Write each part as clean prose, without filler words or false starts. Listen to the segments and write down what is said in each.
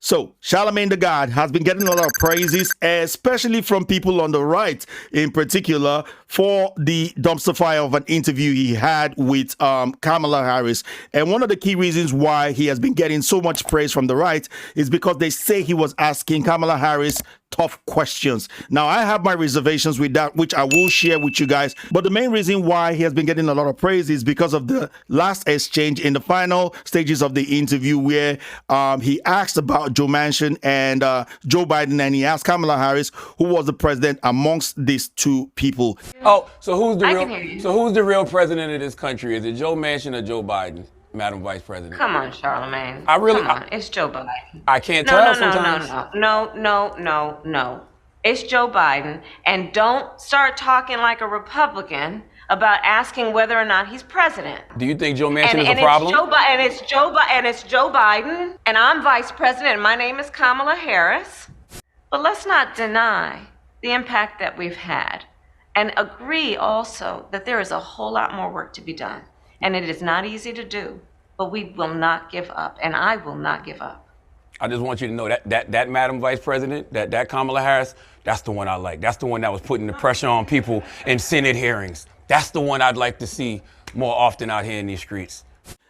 So, Charlamagne Tha God has been getting a lot of praises, especially from people on the right in particular, for the dumpster fire of an interview he had with Kamala Harris. And one of the key reasons why he has been getting so much praise from the right is because they say he was asking Kamala Harris tough questions. Now, I have my reservations with that, which I will share with you guys. But the main reason why he has been getting a lot of praise is because of the last exchange in the final stages of the interview where he asked about Joe Manchin and Joe Biden, and he asked Kamala Harris who was the president amongst these two people. Oh, so who's the real president of this country? Is it Joe Manchin or Joe Biden, Madam Vice President? Come on, Charlamagne. Come on. It's Joe Biden. I can't tell sometimes. No. It's Joe Biden. And don't start talking like a Republican about asking whether or not he's president. Do you think Joe Manchin is a problem? It's Joe Biden, and I'm vice president, and my name is Kamala Harris. But let's not deny the impact that we've had, and agree also that there is a whole lot more work to be done. And it is not easy to do, but we will not give up, and I will not give up. I just want you to know that Madam Vice President, that Kamala Harris, that's the one I like. That's the one that was putting the pressure on people in Senate hearings. That's the one I'd like to see more often out here in these streets.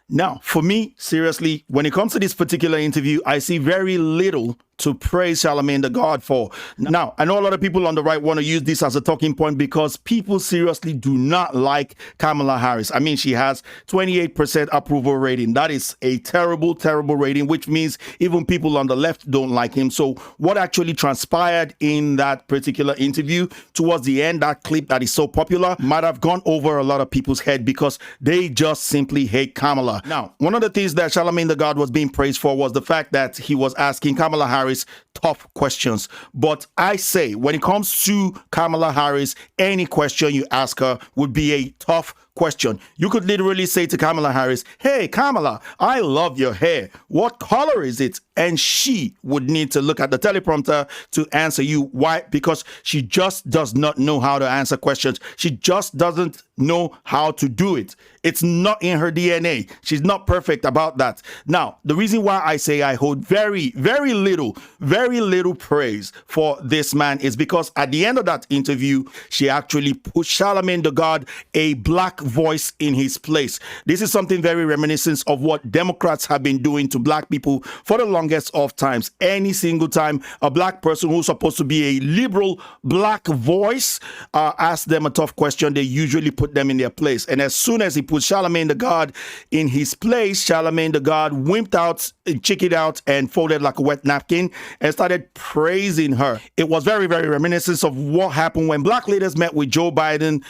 Now, for me, seriously, when it comes to this particular interview, I see very little to praise Charlamagne Tha God for. Now, I know a lot of people on the right want to use this as a talking point because people seriously do not like Kamala Harris. I mean, she has 28% approval rating. That is a terrible, terrible rating, which means even people on the left don't like him. So what actually transpired in that particular interview towards the end, that clip that is so popular, might have gone over a lot of people's head because they just simply hate Kamala. Now, one of the things that Charlamagne Tha God was being praised for was the fact that he was asking Kamala Harris tough questions. But I say, when it comes to Kamala Harris, any question you ask her would be a tough question. You could literally say to Kamala Harris, "Hey, Kamala, I love your hair. What color is it?" And she would need to look at the teleprompter to answer you. Why? Because she just does not know how to answer questions. She just doesn't know how to do it. It's not in her DNA. She's not perfect about that. Now, the reason why I say I hold very little praise for this man is because at the end of that interview, she actually put Charlamagne Tha God, a black voice, in his place. This is something very reminiscent of what Democrats have been doing to black people for the longest of times. Any single time a black person who's supposed to be a liberal black voice asks them a tough question, they usually put them in their place. And as soon as he put Charlamagne Tha God in his place, Charlamagne Tha God wimped out, chickened out, and folded like a wet napkin and started praising her. It was very reminiscent of what happened when black leaders met with Joe Biden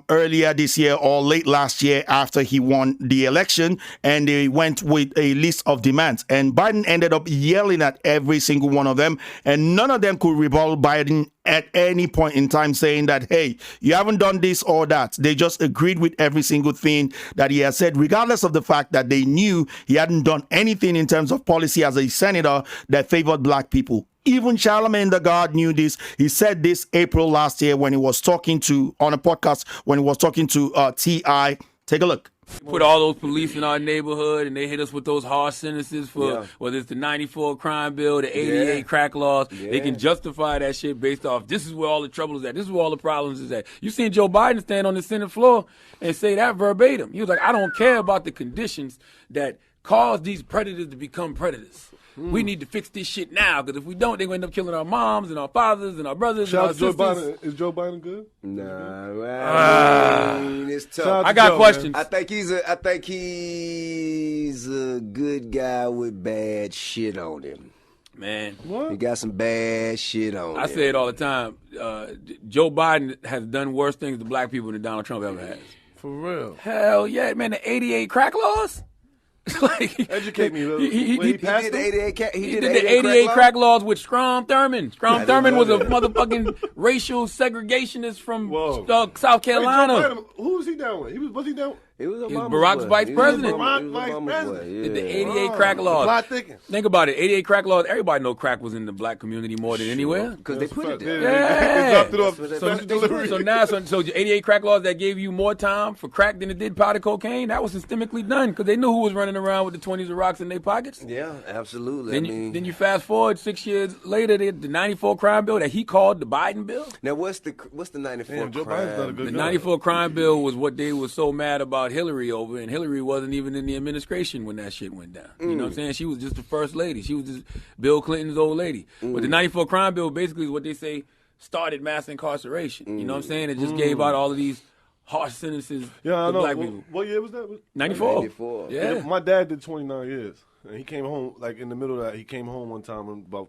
earlier this year or late last year after he won the election, and they went with a list of demands. And Biden ended up yelling at every single one of them, and none of them could rebuttal Biden at any point in time, saying that, hey, you haven't done this or that. They just agreed with every single thing that he has said, regardless of the fact that they knew he hadn't done anything in terms of policy as a senator that favored black people. Even Charlamagne Tha God knew this. He said this April last year when he was talking to, on a podcast, when he was talking to T.I. Take a look. Put all those police in our neighborhood and they hit us with those harsh sentences for whether it's the 94 crime bill, the 88 crack laws. They can justify that shit based off this is where all the trouble is at. This is where all the problems is at. You seen Joe Biden stand on the Senate floor and say that verbatim. He was like, I don't care about the conditions that cause these predators to become predators. We need to fix this shit now, because if we don't, they're going to end up killing our moms and our fathers and our brothers and our sisters. Is Joe Biden good? Nah, man. It's tough. I got questions. Man. I think he's a good guy with bad shit on him. Man. What? He got some bad shit on him. I say it all the time. Joe Biden has done worse things to black people than Donald Trump ever has. For real? Hell yeah, man. The 88 crack laws? Like, educate me. He did the 88 crack laws with Strom Thurmond. Strom Thurmond was a motherfucking racial segregationist from South Carolina. Who was he down with? Was he down? He was Barack's vice president. Barack vice president. Did the 88 crack laws. Plot thickens. Think about it. 88 crack laws. Everybody know crack was in the black community more than anywhere. Because they put it there. Yeah. It's up to the special delivery. So now, so 88 crack laws that gave you more time for crack than it did powder cocaine, that was systemically done because they knew who was running around with the 20s of rocks in their pockets. Yeah, absolutely. Then you fast forward 6 years later, the 94 crime bill that he called the Biden bill. Now, what's the 94 Damn, Joe crime? Biden's done a good The job. 94 crime bill was what they were so mad about Hillary over, and Hillary wasn't even in the administration when that shit went down. You know what I'm saying? She was just the first lady. She was just Bill Clinton's old lady. But the 94 crime bill basically is what they say started mass incarceration. You know what I'm saying? It just gave out all of these harsh sentences Yeah, I to know. black people. What year was that? 94. 94. Yeah. My dad did 29 years. And he came home, like in the middle of that, he came home one time and about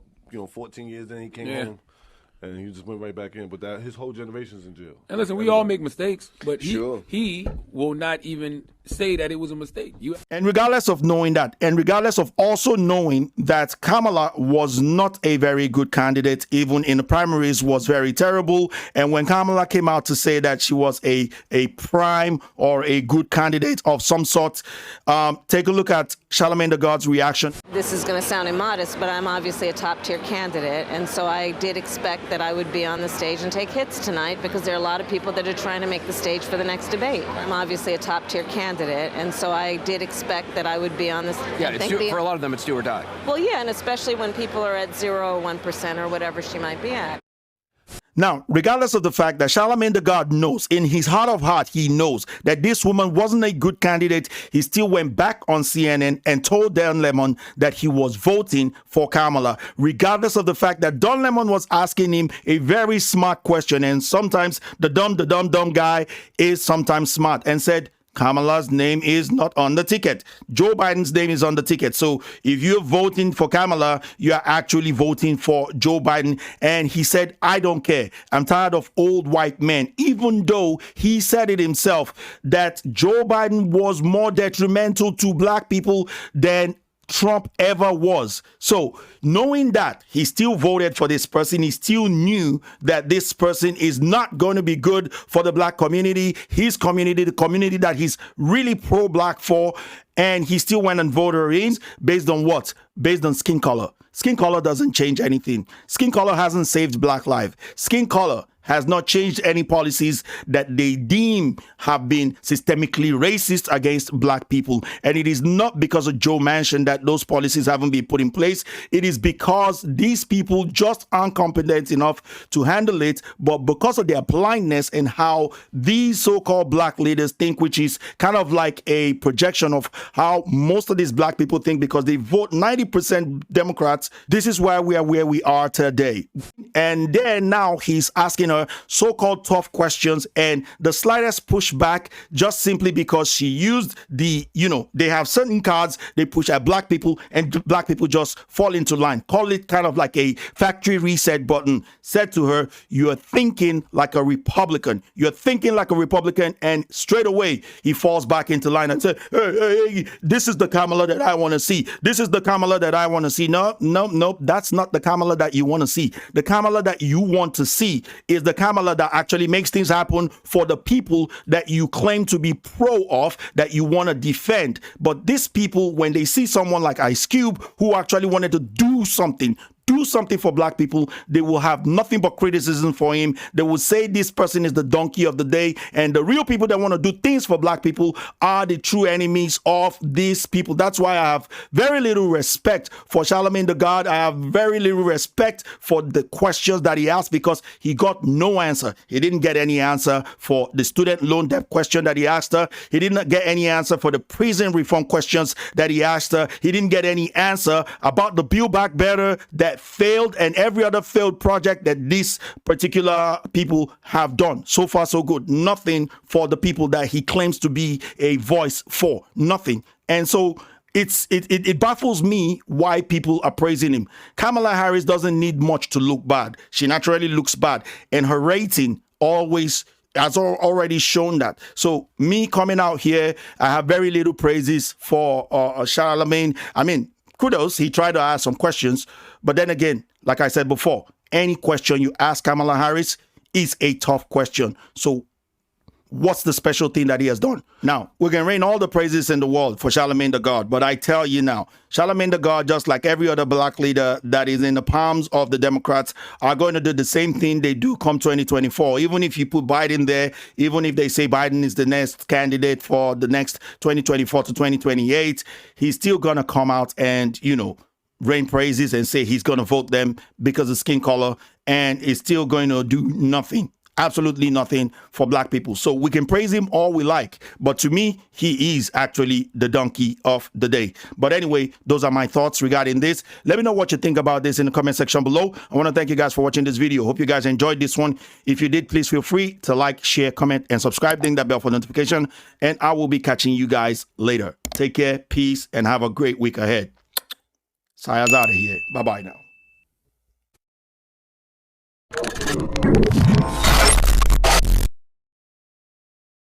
14 years then he came home. And he just went right back in. But his whole generation's in jail. And listen, we all make mistakes, but Sure. he will not even say that it was a mistake. And regardless of knowing that, and regardless of also knowing that Kamala was not a very good candidate, even in the primaries was very terrible. And when Kamala came out to say that she was a prime or a good candidate of some sort, take a look at Charlamagne Tha God's reaction. This is going to sound immodest, but I'm obviously a top-tier candidate, and so I did expect that I would be on the stage and take hits tonight because there are a lot of people that are trying to make the stage for the next debate. I'm obviously a top-tier candidate, and so I did expect that I would be on this. Yeah, for a lot of them, it's do or die. Well, yeah, and especially when people are at 0 or 1% or whatever she might be at. Now, regardless of the fact that Charlamagne Tha God knows, in his heart of heart, he knows that this woman wasn't a good candidate, he still went back on CNN and told Don Lemon that he was voting for Kamala, regardless of the fact that Don Lemon was asking him a very smart question. And sometimes the dumb guy is sometimes smart, and said, Kamala's name is not on the ticket. Joe Biden's name is on the ticket. So if you're voting for Kamala, you're actually voting for Joe Biden. And he said, I don't care. I'm tired of old white men, even though he said it himself that Joe Biden was more detrimental to black people than Trump ever was. So knowing that, he still voted for this person. He still knew that this person is not going to be good for the black community, his community, the community that he's really pro-black for. And he still went and voted in based on what? Based on skin color. Skin color doesn't change anything. Skin color hasn't saved black life. Skin color has not changed any policies that they deem have been systemically racist against black people. And it is not because of Joe Manchin that those policies haven't been put in place. It is because these people just aren't competent enough to handle it, but because of their blindness and how these so-called black leaders think, which is kind of like a projection of how most of these black people think, because they vote 90% Democrats. This is why we are where we are today. And then now he's asking her so-called tough questions and the slightest pushback just simply because she used they have certain cards they push at black people and black people just fall into line. Call it kind of like a factory reset button. Said to her, you're thinking like a Republican. You're thinking like a Republican. And straight away, he falls back into line and said, hey, this is the Kamala that I want to see. This is the Kamala that I want to see. No, that's not the Kamala that you want to see. The Kamala that you want to see is the Kamala that actually makes things happen for the people that you claim to be pro of, that you want to defend. But these people, when they see someone like Ice Cube, who actually wanted to do something for black people, they will have nothing but criticism for him. They will say this person is the donkey of the day, and the real people that want to do things for black people are the true enemies of these people. That's why I have very little respect for Charlamagne Tha God. I have very little respect for the questions that he asked, because he got no answer. He didn't get any answer for the student loan debt question that he asked her. He didn't get any answer for the prison reform questions that he asked her. He didn't get any answer about the Build Back Better that failed and every other failed project that these particular people have done. So far, so good. Nothing for the people that he claims to be a voice for. Nothing. And so it baffles me why people are praising him. Kamala Harris doesn't need much to look bad. She naturally looks bad. And her rating always has already shown that. So me coming out here, I have very little praises for Charlamagne. I mean, kudos, he tried to ask some questions. But then again, like I said before, any question you ask Kamala Harris is a tough question. So what's the special thing that he has done? Now, we can rain all the praises in the world for Charlamagne Tha God, but I tell you now, Charlamagne Tha God, just like every other black leader that is in the palms of the Democrats, are going to do the same thing they do come 2024. Even if you put Biden there, even if they say Biden is the next candidate for the next 2024 to 2028, he's still going to come out and, you know, rain praises and say he's going to vote them because of skin color, and is still going to do nothing. Absolutely nothing for black people. So we can praise him all we like, but to me, he is actually the donkey of the day. But anyway, those are my thoughts regarding this. Let me know what you think about this in the comment section below. I want to thank you guys for watching this video. Hope you guys enjoyed this one. If you did, please feel free to like, share, comment, and subscribe. Ding that bell for notification. And I will be catching you guys later. Take care, peace, and have a great week ahead. Saya's out of here. Bye-bye now.